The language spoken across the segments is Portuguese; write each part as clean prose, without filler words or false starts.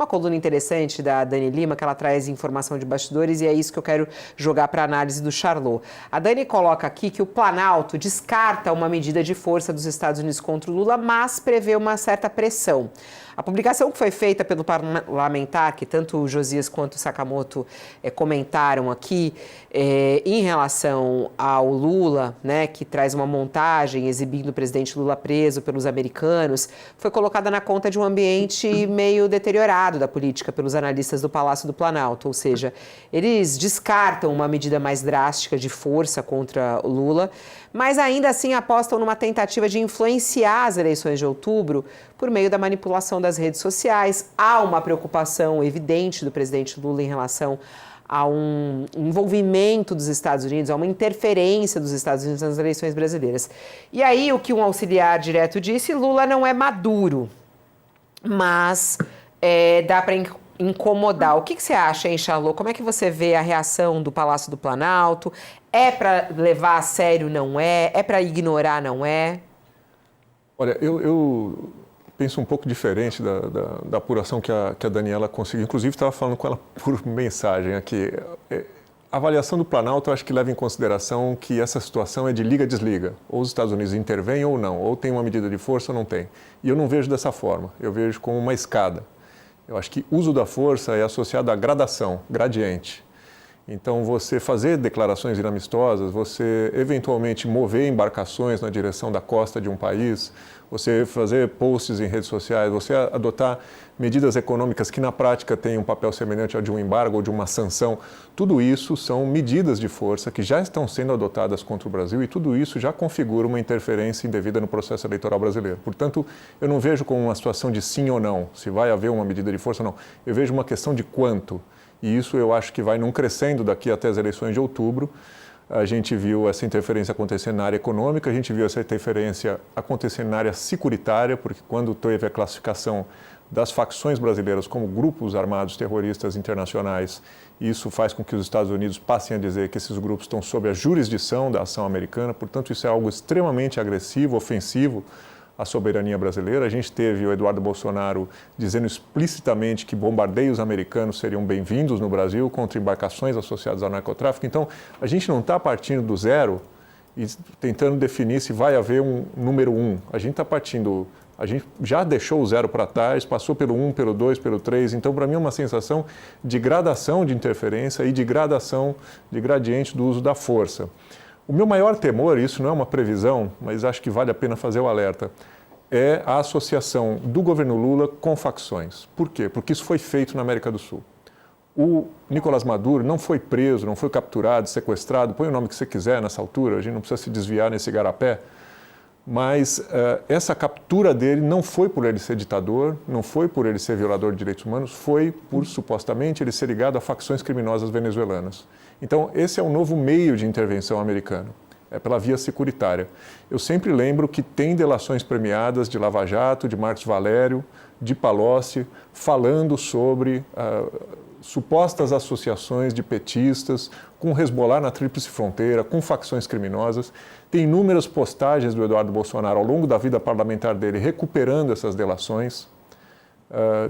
Uma coluna interessante da Dani Lima, que ela traz informação de bastidores, e é isso que eu quero jogar para a análise do Charlot. A Dani coloca aqui que o Planalto descarta uma medida de força dos Estados Unidos contra o Lula, mas prevê uma certa pressão. A publicação que foi feita pelo parlamentar, que tanto o Josias quanto o Sakamoto comentaram aqui, em relação ao Lula, né, que traz uma montagem exibindo o presidente Lula preso pelos americanos, foi colocada na conta de um ambiente meio deteriorado da política pelos analistas do Palácio do Planalto, ou seja, eles descartam uma medida mais drástica de força contra o Lula, mas ainda assim apostam numa tentativa de influenciar as eleições de outubro por meio da manipulação das redes sociais. Há uma preocupação evidente do presidente Lula em relação a um envolvimento dos Estados Unidos, a uma interferência dos Estados Unidos nas eleições brasileiras. E aí, o que um auxiliar direto disse, Lula não é maduro, mas dá para incomodar. O que você acha, hein, Charlot? Como é que você vê a reação do Palácio do Planalto? É para levar a sério, não é? É para ignorar, não é? Olha, eu penso um pouco diferente da apuração que a Daniela conseguiu. Inclusive, estava falando com ela por mensagem aqui. A avaliação do Planalto, eu acho que leva em consideração que essa situação é de liga-desliga. Ou os Estados Unidos intervêm ou não. Ou tem uma medida de força ou não tem. E eu não vejo dessa forma. Eu vejo como uma escada. Eu acho que uso da força é associado à gradação, gradiente. Então, você fazer declarações inamistosas, você eventualmente mover embarcações na direção da costa de um país, você fazer posts em redes sociais, você adotar medidas econômicas que na prática têm um papel semelhante ao de um embargo ou de uma sanção, tudo isso são medidas de força que já estão sendo adotadas contra o Brasil e tudo isso já configura uma interferência indevida no processo eleitoral brasileiro. Portanto, eu não vejo como uma situação de sim ou não, se vai haver uma medida de força ou não. Eu vejo uma questão de quanto. E isso eu acho que vai num crescendo daqui até as eleições de outubro. A gente viu essa interferência acontecendo na área econômica, a gente viu essa interferência acontecendo na área securitária, porque quando teve a classificação das facções brasileiras como grupos armados terroristas internacionais, isso faz com que os Estados Unidos passem a dizer que esses grupos estão sob a jurisdição da ação americana, portanto isso é algo extremamente agressivo, ofensivo à soberania brasileira. A gente teve o Eduardo Bolsonaro dizendo explicitamente que bombardeios americanos seriam bem-vindos no Brasil contra embarcações associadas ao narcotráfico. Então, a gente não está partindo do zero e tentando definir se vai haver um número 1. A gente está partindo, a gente já deixou o zero para trás, passou pelo 1, pelo 2, pelo 3. Então, para mim, é uma sensação de gradação de interferência e de gradação, de gradiente do uso da força. O meu maior temor, isso não é uma previsão, mas acho que vale a pena fazer o alerta, é a associação do governo Lula com facções. Por quê? Porque isso foi feito na América do Sul. O Nicolás Maduro não foi preso, não foi capturado, sequestrado, põe o nome que você quiser nessa altura, a gente não precisa se desviar nesse garapé, mas essa captura dele não foi por ele ser ditador, não foi por ele ser violador de direitos humanos, foi por, supostamente, ele ser ligado a facções criminosas venezuelanas. Então, esse é um novo meio de intervenção americano, é pela via securitária. Eu sempre lembro que tem delações premiadas de Lava Jato, de Marcos Valério, de Palocci, falando sobre supostas associações de petistas com Hezbollah na Tríplice Fronteira, com facções criminosas. Tem inúmeras postagens do Eduardo Bolsonaro ao longo da vida parlamentar dele recuperando essas delações.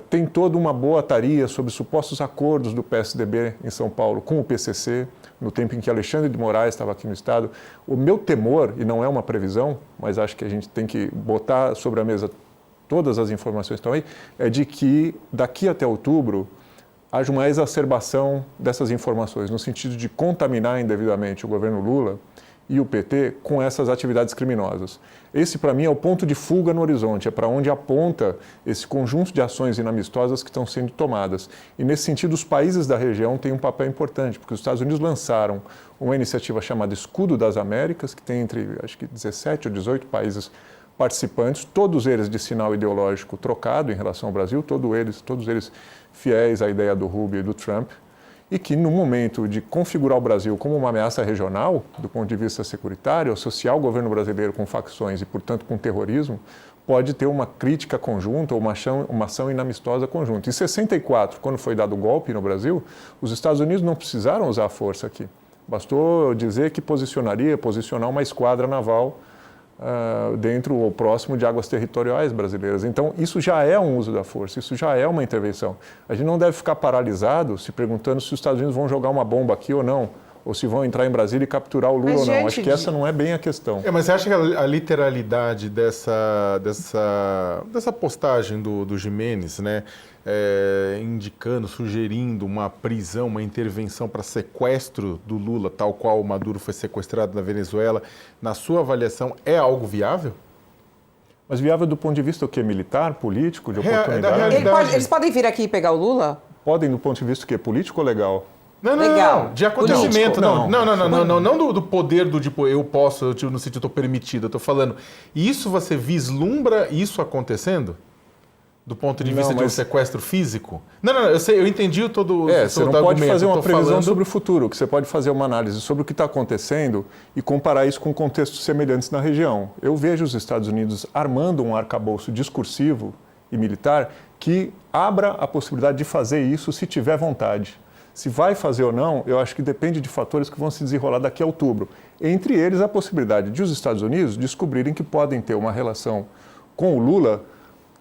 Tem toda uma boataria sobre supostos acordos do PSDB em São Paulo com o PCC, no tempo em que Alexandre de Moraes estava aqui no Estado. O meu temor, e não é uma previsão, mas acho que a gente tem que botar sobre a mesa todas as informações que estão aí, é de que daqui até outubro haja uma exacerbação dessas informações, no sentido de contaminar indevidamente o governo Lula e o PT com essas atividades criminosas. Esse, para mim, é o ponto de fuga no horizonte, é para onde aponta esse conjunto de ações inamistosas que estão sendo tomadas. E, nesse sentido, os países da região têm um papel importante, porque os Estados Unidos lançaram uma iniciativa chamada Escudo das Américas, que tem entre, acho que, 17 ou 18 países participantes, todos eles de sinal ideológico trocado em relação ao Brasil, todos eles fiéis à ideia do Rubio e do Trump, e que no momento de configurar o Brasil como uma ameaça regional, do ponto de vista securitário, associar o governo brasileiro com facções e, portanto, com terrorismo, pode ter uma crítica conjunta ou uma ação inamistosa conjunta. Em 64, quando foi dado o golpe no Brasil, os Estados Unidos não precisaram usar a força aqui. Bastou dizer que posicionar uma esquadra naval dentro ou próximo de águas territoriais brasileiras. Então, isso já é um uso da força, isso já é uma intervenção. A gente não deve ficar paralisado se perguntando se os Estados Unidos vão jogar uma bomba aqui ou não, ou se vão entrar em Brasília e capturar o Lula ou não. Acho que essa não é bem a questão. Mas você acha que a literalidade dessa postagem do Gimenez, né, indicando, sugerindo uma prisão, uma intervenção para sequestro do Lula, tal qual o Maduro foi sequestrado na Venezuela, na sua avaliação, é algo viável? Mas viável do ponto de vista o quê? Militar, político, de oportunidade? Eles podem vir aqui e pegar o Lula? Podem do ponto de vista o quê? Político ou legal? Não, de acontecimento, não do poder do tipo, eu posso, no sentido, eu estou permitido, eu estou falando. E isso você vislumbra isso acontecendo? Do ponto de vista de um sequestro físico? Não, eu entendi todo o você não pode fazer uma previsão sobre o futuro, que você pode fazer uma análise sobre o que está acontecendo e comparar isso com contextos semelhantes na região. Eu vejo os Estados Unidos armando um arcabouço discursivo e militar que abra a possibilidade de fazer isso se tiver vontade. Se vai fazer ou não, eu acho que depende de fatores que vão se desenrolar daqui a outubro. Entre eles, a possibilidade de os Estados Unidos descobrirem que podem ter uma relação com o Lula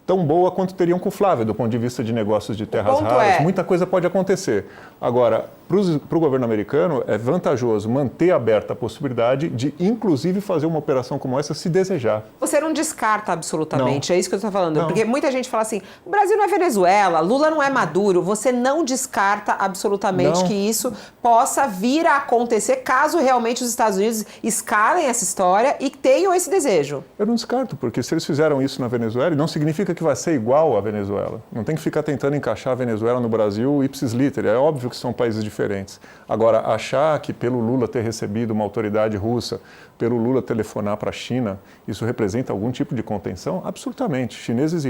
tão boa quanto teriam com o Flávio, do ponto de vista de negócios de terras raras. Muita coisa pode acontecer. Agora, para o governo americano, é vantajoso manter aberta a possibilidade de, inclusive, fazer uma operação como essa se desejar. Você não descarta absolutamente, é isso que eu estou falando. Porque muita gente fala assim, o Brasil não é Venezuela, Lula não é Maduro. Você não descarta absolutamente que isso possa vir a acontecer caso realmente os Estados Unidos escalem essa história e tenham esse desejo. Eu não descarto, porque se eles fizeram isso na Venezuela, não significa que vai ser igual à Venezuela. Não tem que ficar tentando encaixar a Venezuela no Brasil ipsis liter. É óbvio que são países diferentes. Agora, achar que pelo Lula ter recebido uma autoridade russa, pelo Lula telefonar para a China, isso representa algum tipo de contenção? Absolutamente. Chineses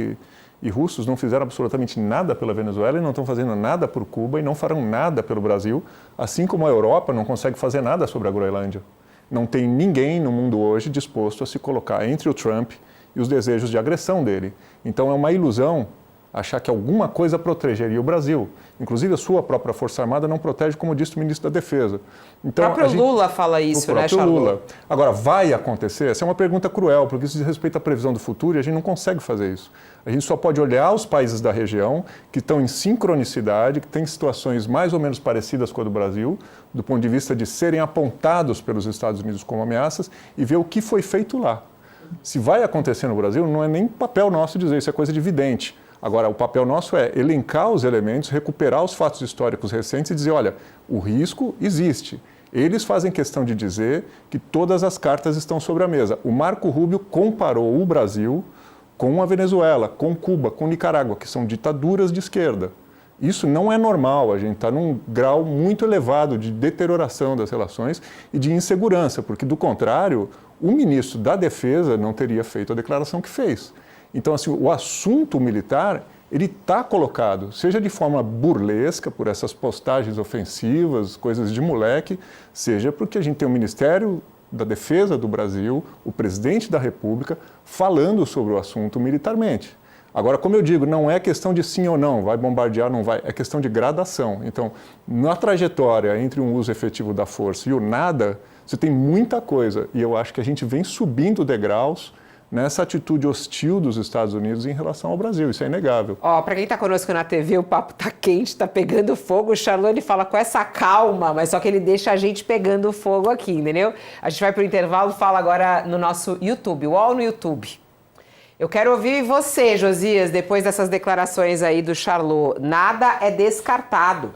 e russos não fizeram absolutamente nada pela Venezuela e não estão fazendo nada por Cuba e não farão nada pelo Brasil, assim como a Europa não consegue fazer nada sobre a Groenlândia. Não tem ninguém no mundo hoje disposto a se colocar entre o Trump e os desejos de agressão dele. Então é uma ilusão achar que alguma coisa protegeria o Brasil. Inclusive a sua própria Força Armada não protege, como disse o ministro da Defesa. Então, o próprio Lula fala isso, né, Charlot? Lula. Agora, vai acontecer? Essa é uma pergunta cruel, porque isso diz respeito à previsão do futuro e a gente não consegue fazer isso. A gente só pode olhar os países da região que estão em sincronicidade, que têm situações mais ou menos parecidas com a do Brasil, do ponto de vista de serem apontados pelos Estados Unidos como ameaças, e ver o que foi feito lá. Se vai acontecer no Brasil, não é nem papel nosso dizer, isso é coisa de vidente. Agora, o papel nosso é elencar os elementos, recuperar os fatos históricos recentes e dizer, olha, o risco existe. Eles fazem questão de dizer que todas as cartas estão sobre a mesa. O Marco Rubio comparou o Brasil com a Venezuela, com Cuba, com Nicarágua, que são ditaduras de esquerda. Isso não é normal, a gente está num grau muito elevado de deterioração das relações e de insegurança, porque, do contrário, o ministro da Defesa não teria feito a declaração que fez. Então, assim, o assunto militar, ele está colocado, seja de forma burlesca, por essas postagens ofensivas, coisas de moleque, seja porque a gente tem o Ministério da Defesa do Brasil, o presidente da República, falando sobre o assunto militarmente. Agora, como eu digo, não é questão de sim ou não, vai bombardear, não vai, é questão de gradação. Então, na trajetória entre um uso efetivo da força e o nada, você tem muita coisa, e eu acho que a gente vem subindo degraus nessa atitude hostil dos Estados Unidos em relação ao Brasil, isso é inegável. Para quem está conosco na TV, o papo tá quente, tá pegando fogo, o Charlot ele fala com essa calma, mas só que ele deixa a gente pegando fogo aqui, entendeu? A gente vai pro intervalo, fala agora no nosso YouTube, o UOL no YouTube. Eu quero ouvir você, Josias, depois dessas declarações aí do Charlot. Nada é descartado.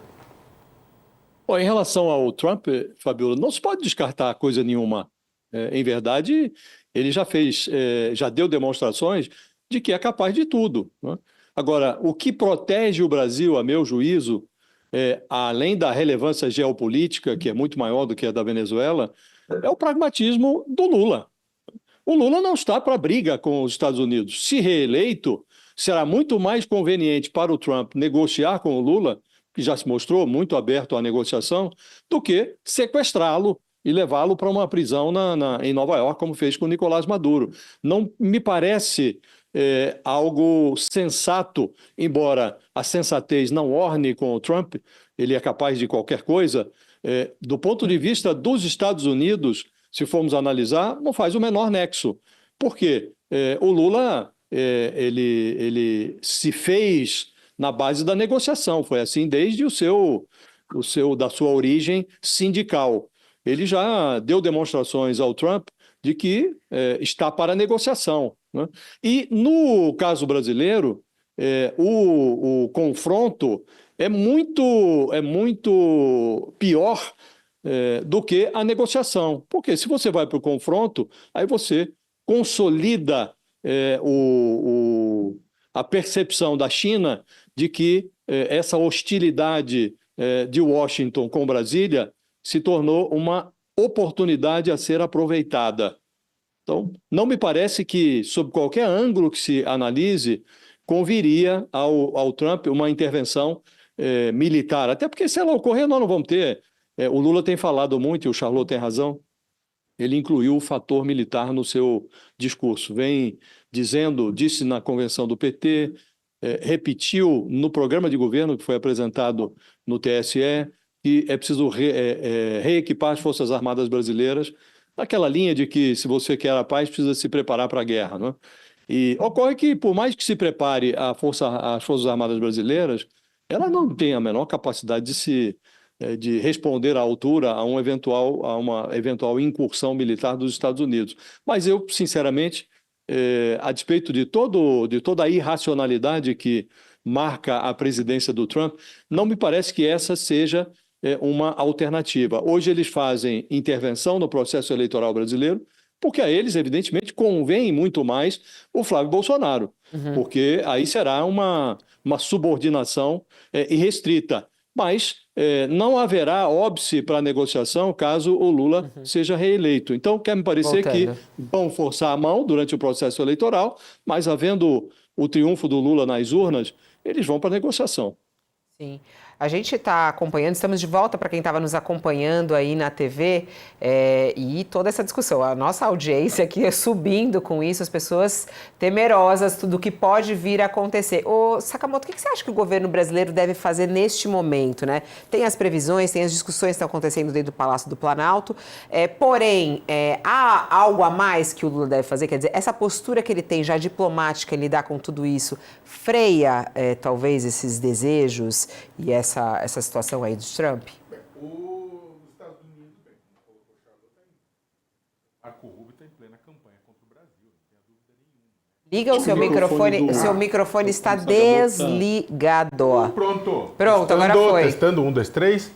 Bom, em relação ao Trump, Fabiola, não se pode descartar coisa nenhuma. Em verdade, ele já deu demonstrações de que é capaz de tudo, né? Agora, o que protege o Brasil, a meu juízo, além da relevância geopolítica, que é muito maior do que a da Venezuela, é o pragmatismo do Lula. O Lula não está para briga com os Estados Unidos. Se reeleito, será muito mais conveniente para o Trump negociar com o Lula, que já se mostrou muito aberto à negociação, do que sequestrá-lo e levá-lo para uma prisão em Nova York, como fez com Nicolás Maduro. Não me parece algo sensato, embora a sensatez não orne com o Trump, ele é capaz de qualquer coisa. Do ponto de vista dos Estados Unidos, se formos analisar, não faz o menor nexo. Por quê? O Lula ele se fez na base da negociação, foi assim desde da sua origem sindical. Ele já deu demonstrações ao Trump de que está para negociação, né? E no caso brasileiro, o confronto é muito pior do que a negociação. Porque se você vai para o confronto, aí você consolida a percepção da China de que essa hostilidade de Washington com Brasília se tornou uma oportunidade a ser aproveitada. Então, não me parece que, sob qualquer ângulo que se analise, conviria ao Trump uma intervenção militar. Até porque, se ela ocorrer, nós não vamos ter. O Lula tem falado muito, e o Charlot tem razão, ele incluiu o fator militar no seu discurso. Disse na convenção do PT, repetiu no programa de governo que foi apresentado no TSE, que é preciso reequipar as Forças Armadas brasileiras, naquela linha de que, se você quer a paz, precisa se preparar para a guerra, não é? E ocorre que, por mais que se prepare as Forças Armadas brasileiras, ela não tem a menor capacidade de responder à altura a uma eventual incursão militar dos Estados Unidos. Mas eu, sinceramente, a despeito de toda a irracionalidade que marca a presidência do Trump, não me parece que essa seja uma alternativa. Hoje eles fazem intervenção no processo eleitoral brasileiro, porque a eles, evidentemente, convém muito mais o Flávio Bolsonaro, porque aí será uma subordinação irrestrita. Mas não haverá óbice para a negociação caso o Lula seja reeleito. Então, quer me parecer que vão forçar a mão durante o processo eleitoral, mas havendo o triunfo do Lula nas urnas, eles vão para a negociação. Sim. A gente está acompanhando, estamos de volta para quem estava nos acompanhando aí na TV e toda essa discussão. A nossa audiência aqui é subindo com isso, as pessoas temerosas do que pode vir a acontecer. Ô, Sakamoto, o que você acha que o governo brasileiro deve fazer neste momento, né? Tem as previsões, tem as discussões que estão acontecendo dentro do Palácio do Planalto, porém, há algo a mais que o Lula deve fazer? Quer dizer, essa postura que ele tem já diplomática em lidar com tudo isso, freia talvez esses desejos e essa situação aí do Trump? Os Estados Unidos, como colocou o Charlot, Marco Rubio está em plena campanha contra o Brasil, não tem dúvida nenhuma. Liga o seu microfone, seu microfone está desligado. Pronto, agora foi. Testando, 1, 2, 3.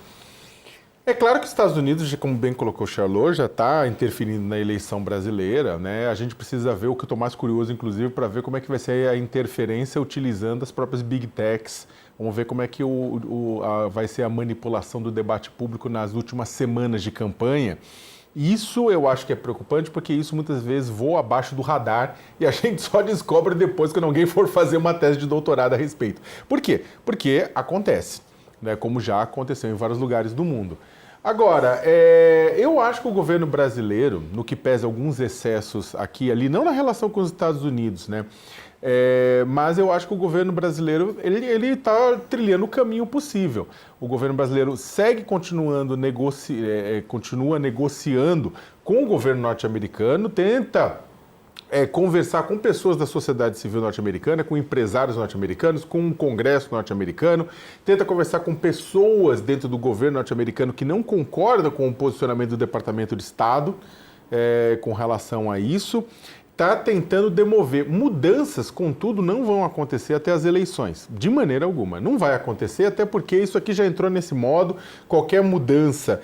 É claro que os Estados Unidos, como bem colocou o Charlot, já está interferindo na eleição brasileira, né? A gente precisa ver, o que eu estou mais curioso, inclusive, para ver como é que vai ser a interferência utilizando as próprias Big Techs. Vamos ver como é que vai ser a manipulação do debate público nas últimas semanas de campanha. Isso eu acho que é preocupante, porque isso muitas vezes voa abaixo do radar e a gente só descobre depois quando alguém for fazer uma tese de doutorado a respeito. Por quê? Porque acontece, né? Como já aconteceu em vários lugares do mundo. Agora, eu acho que o governo brasileiro, no que pese alguns excessos aqui e ali, não na relação com os Estados Unidos, né? Mas eu acho que o governo brasileiro ele está trilhando o caminho possível. O governo brasileiro continua negociando com o governo norte-americano, tenta conversar com pessoas da sociedade civil norte-americana, com empresários norte-americanos, com o Congresso norte-americano, tenta conversar com pessoas dentro do governo norte-americano que não concordam com o posicionamento do Departamento de Estado com relação a isso. Está tentando demover. Mudanças, contudo, não vão acontecer até as eleições, de maneira alguma. Não vai acontecer, até porque isso aqui já entrou nesse modo. Qualquer mudança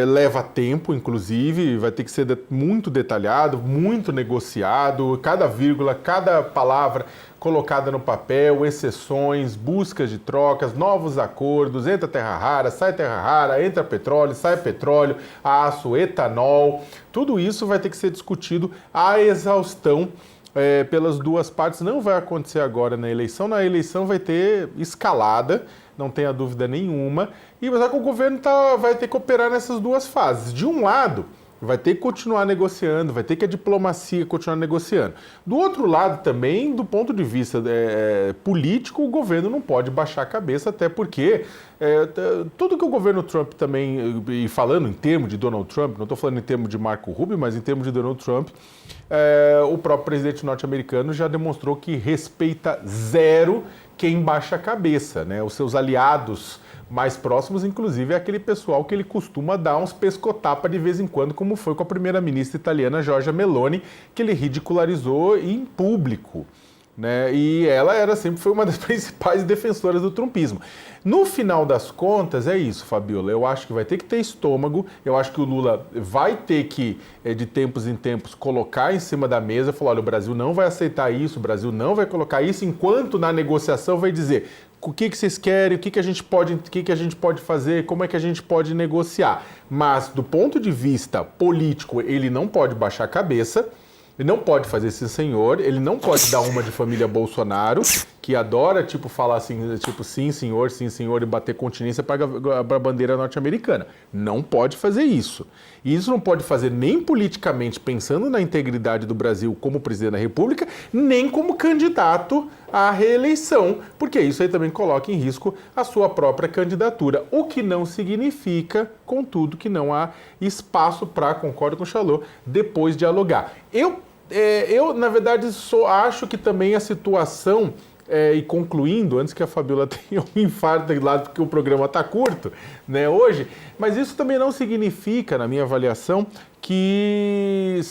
leva tempo, inclusive, vai ter que ser muito detalhado, muito negociado, cada vírgula, cada palavra colocada no papel, exceções, buscas de trocas, novos acordos, entra terra rara, entra petróleo, sai petróleo, aço, etanol. Tudo isso vai ter que ser discutido à exaustão pelas duas partes. Não vai acontecer agora na eleição. Na eleição vai ter escalada, não tenha dúvida nenhuma. E mas o governo vai ter que operar nessas duas fases. De um lado, vai ter que continuar negociando, vai ter que a diplomacia continuar negociando. Do outro lado também, do ponto de vista político, o governo não pode baixar a cabeça, até porque tudo que o governo Trump também, e falando em termos de Donald Trump, não estou falando em termos de Marco Rubio, mas em termos de Donald Trump, o próprio presidente norte-americano já demonstrou que respeita zero quem baixa a cabeça, né? Os seus aliados mais próximos, inclusive, é aquele pessoal que ele costuma dar uns pescotapa de vez em quando, como foi com a primeira-ministra italiana Giorgia Meloni, que ele ridicularizou em público, né? E ela sempre foi uma das principais defensoras do trumpismo. No final das contas, é isso, Fabiola. Eu acho que vai ter que ter estômago, eu acho que o Lula vai ter que, de tempos em tempos, colocar em cima da mesa, falar, olha, o Brasil não vai aceitar isso, o Brasil não vai colocar isso, enquanto na negociação vai dizer o que vocês querem, o que a gente pode fazer, como é que a gente pode negociar. Mas, do ponto de vista político, ele não pode baixar a cabeça, ele não pode fazer esse senhor, ele não pode dar uma de família Bolsonaro, que adora, falar assim, sim, senhor, e bater continência para a bandeira norte-americana. Não pode fazer isso. E isso não pode fazer nem politicamente, pensando na integridade do Brasil como presidente da República, nem como candidato à reeleição, porque isso aí também coloca em risco a sua própria candidatura, o que não significa, contudo, que não há espaço para, concordo com o Chalot, depois dialogar. Eu, na verdade, só acho que também a situação, e concluindo, antes que a Fabiola tenha um infarto de lado, porque o programa está curto, né, hoje, mas isso também não significa, na minha avaliação, que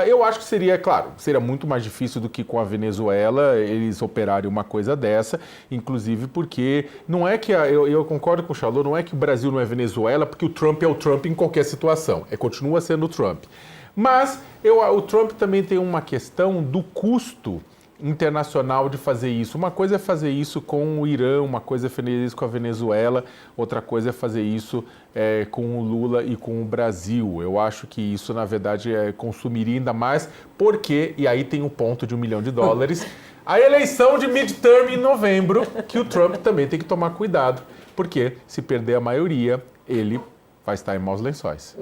eu acho que seria, claro, seria muito mais difícil do que com a Venezuela eles operarem uma coisa dessa, inclusive porque não é que, eu concordo com o Chalot, não é que o Brasil não é Venezuela, porque o Trump é o Trump em qualquer situação, continua sendo o Trump. Mas o Trump também tem uma questão do custo internacional de fazer isso. Uma coisa é fazer isso com o Irã, uma coisa é fazer isso com a Venezuela, outra coisa é fazer isso com o Lula e com o Brasil. Eu acho que isso, na verdade, consumiria ainda mais, porque, e aí tem um ponto de $1 milhão, a eleição de midterm em novembro, que o Trump também tem que tomar cuidado, porque se perder a maioria, ele vai estar em maus lençóis.